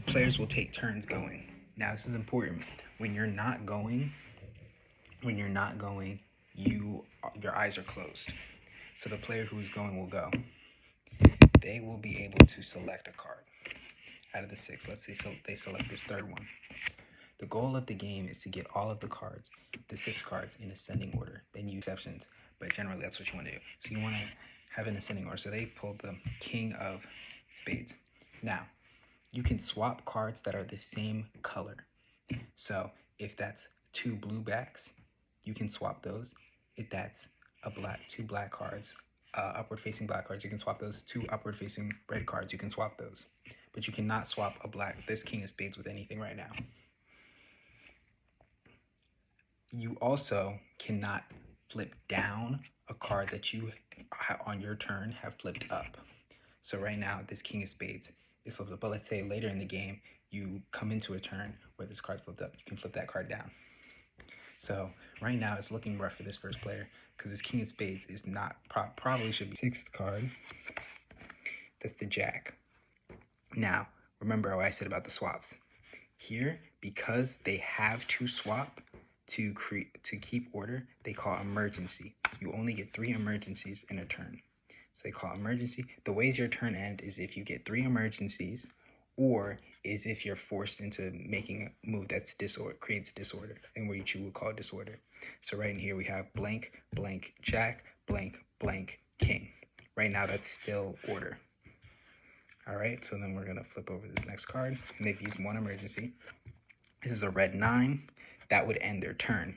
players will take turns going. Now this is important. When you're not going, your eyes are closed. So the player who's going will go. They will be able to select a card out of the 6. Let's say they select this third one. The goal of the game is to get all of the cards, the 6 cards, in ascending order. Then you use exceptions, but generally that's what you want to do. So you want to have an ascending order. So they pulled the King of Spades. Now, you can swap cards that are the same color. So if that's 2 blue backs, you can swap those. If that's two black cards, upward facing black cards, you can swap those. 2 upward facing red cards, you can swap those. But you cannot swap this King of Spades with anything right now. You also cannot flip down a card that you on your turn have flipped up. So right now this King of Spades is flipped up, but let's say later in the game you come into a turn where this card's flipped up, you can flip that card down. So right now it's looking rough for this first player because this King of Spades is not probably should be 6th card. That's the Jack. Now remember what I said about the swaps. Here, because they have to swap to keep order, they call emergency. You only get 3 emergencies in a turn. So they call emergency. The ways your turn ends is if you get 3 emergencies, or is if you're forced into making a move that's creates disorder, and which you would call disorder. So right in here we have blank, blank, Jack, blank, blank, King. Right now that's still order. All right, so then we're gonna flip over this next card, and they've used 1 emergency. This is a red 9. That would end their turn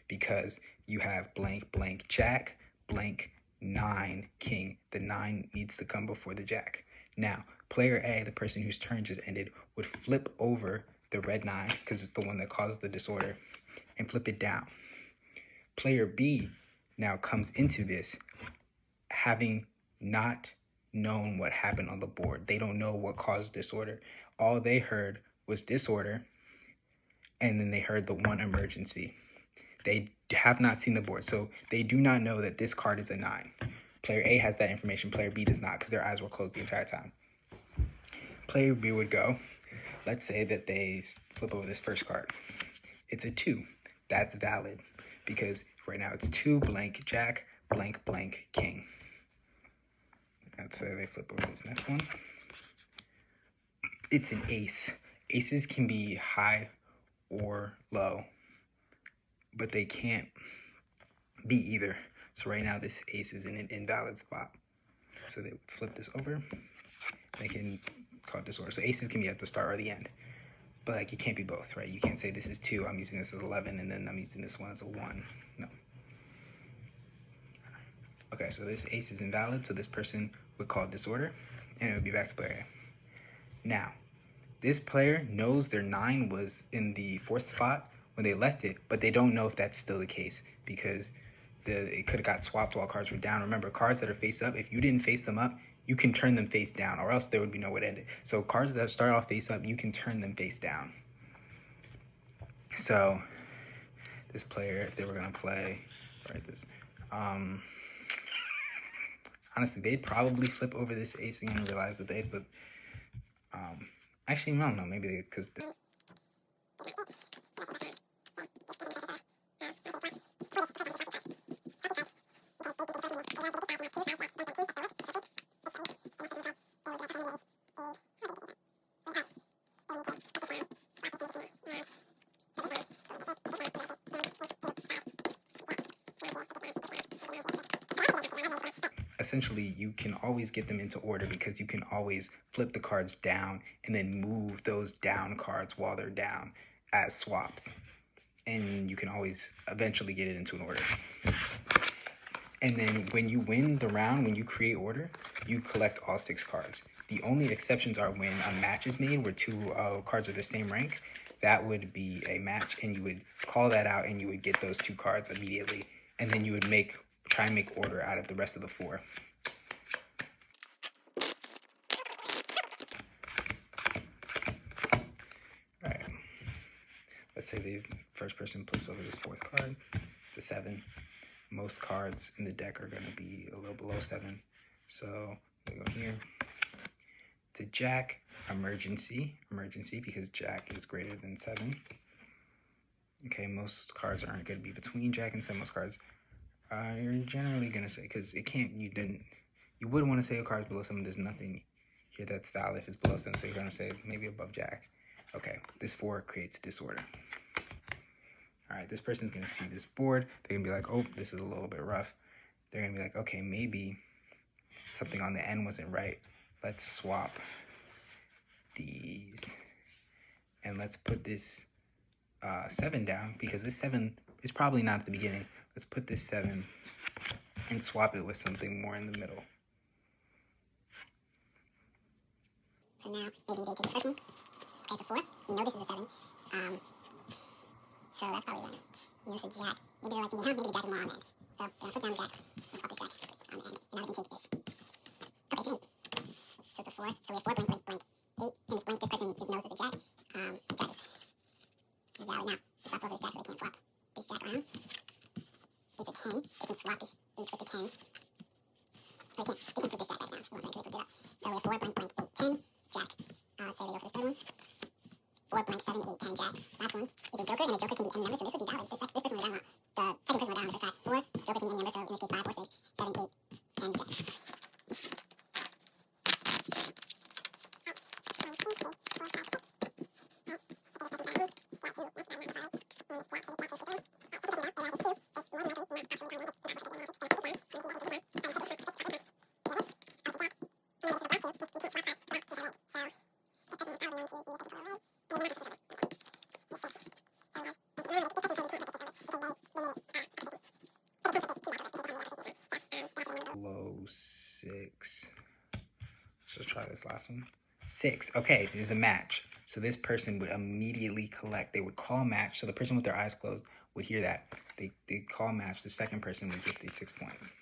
because you have blank, blank, Jack, blank, 9, King. The 9 needs to come before the Jack. Now, player A, the person whose turn just ended, would flip over the red 9 because it's the one that caused the disorder and flip it down. Player B now comes into this having not known what happened on the board. They don't know what caused disorder. All they heard was disorder, and then they heard the 1 emergency. They have not seen the board, so they do not know that this card is a 9. Player A has that information, player B does not, because their eyes were closed the entire time. Player B would go. Let's say that they flip over this first card. It's a 2. That's valid, because right now it's 2 blank Jack, blank, blank, King. Let's say they flip over this next one. It's an ace. Aces can be high or low, but they can't be either. So right now this ace is in an invalid spot. So they flip this over. They can call it disorder. So aces can be at the start or the end, but like it can't be both, right? You can't say this is 2, I'm using this as 11, and then I'm using this one as a 1. No. Okay, so this ace is invalid, so this person would call it disorder, and it would be back to player A. Now, this player knows their 9 was in the 4th spot when they left it, but they don't know if that's still the case because it could have got swapped while cards were down. Remember, cards that are face up, if you didn't face them up, you can turn them face down, or else there would be no way to end it. So cards that start off face up, you can turn them face down. So this player, if they were going to play, this, honestly, they'd probably flip over this ace again and realize that the ace, but actually, I don't know, maybe because essentially you can always get them into order because you can always flip the cards down and then move those down cards while they're down as swaps. And you can always eventually get it into an order. And then when you win the round, when you create order, you collect all 6 cards. The only exceptions are when a match is made where 2 cards are the same rank. That would be a match, and you would call that out and you would get those 2 cards immediately. And then you would try and make order out of the rest of the 4. All right. Let's say the first person puts over this 4th card. It's a 7. Most cards in the deck are going to be a little below 7. So we go here, to Jack, emergency, because Jack is greater than 7. Okay, most cards aren't going to be between Jack and 7. Most cards you're generally going to say, because you would want to say a card's below 7. There's nothing here that's valid if it's below 7, so you're going to say maybe above Jack. Okay, this 4 creates disorder. All right, this person's going to see this board. They're going to be like, oh, this is a little bit rough. They're going to be like, okay, maybe something on the end wasn't right. Let's swap these. And let's put this 7 down, because this 7 is probably not at the beginning. Let's put this 7 and swap it with something more in the middle. So now, maybe they take this first one. Okay, it's a 4. We know this is a 7. So that's probably right. You know, it's a Jack. Maybe they're like, yeah, maybe the Jack is more on the end. So they're going to put down the Jack. Let's swap this Jack on the end. And now they can take this. Okay, it's an 8. So it's a 4. So we have 4 blank, blank, blank. 8 in this blank. This person knows it's a Jack. Jack is valid now. We swap over this Jack so they can't swap this Jack around. It's a 10. They can swap this 8 with the 10. Or they can't flip this Jack back now. So we won't say they flip it up. So we have 4 blank, blank, 8, 10. Jack. Let's say they go for this third one. 4 blank, 7, 8, 10, Jack. Last one is a Joker, and a Joker can be any number, so this would be valid. This person was down the second person was down on the first side. 4, Joker can be any number, so in this case 5 or 6, 7, 8, 10, Jack. Low 6. Let's try this last one. 6. Okay, there's a match. So this person would immediately collect. They would call match. So the person with their eyes closed would hear that. They call match. The second person would get these 6 points.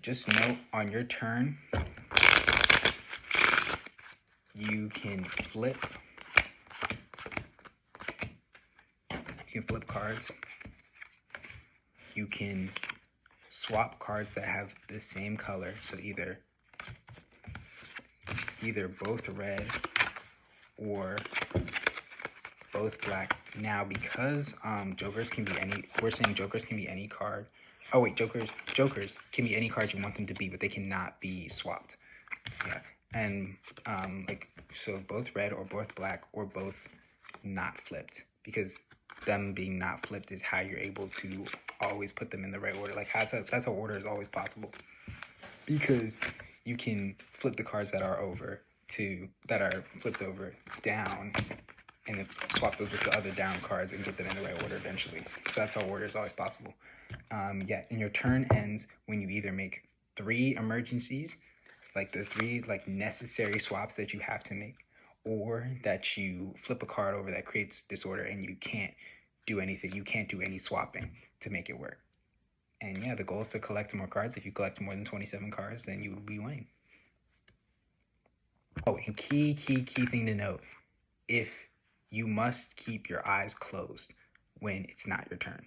Just note, on your turn, you can flip cards. You can swap cards that have the same color, so either both red or both black. Now, because jokers can be any, we're saying jokers can be any card. Oh wait, jokers can be any card you want them to be, but they cannot be swapped. Yeah, and so both red or both black or both not flipped, because them being not flipped is how you're able to always put them in the right order. Like that's how order is always possible, because you can flip the cards that are flipped over down, and then swap those with the other down cards and get them in the right order eventually. So that's how order is always possible. Yeah, and your turn ends when you either make 3 emergencies, like the 3 necessary swaps that you have to make, or that you flip a card over that creates disorder and you can't do anything. You can't do any swapping to make it work. And yeah, the goal is to collect more cards. If you collect more than 27 cards, then you would be winning. Oh, and key thing to note, you must keep your eyes closed when it's not your turn.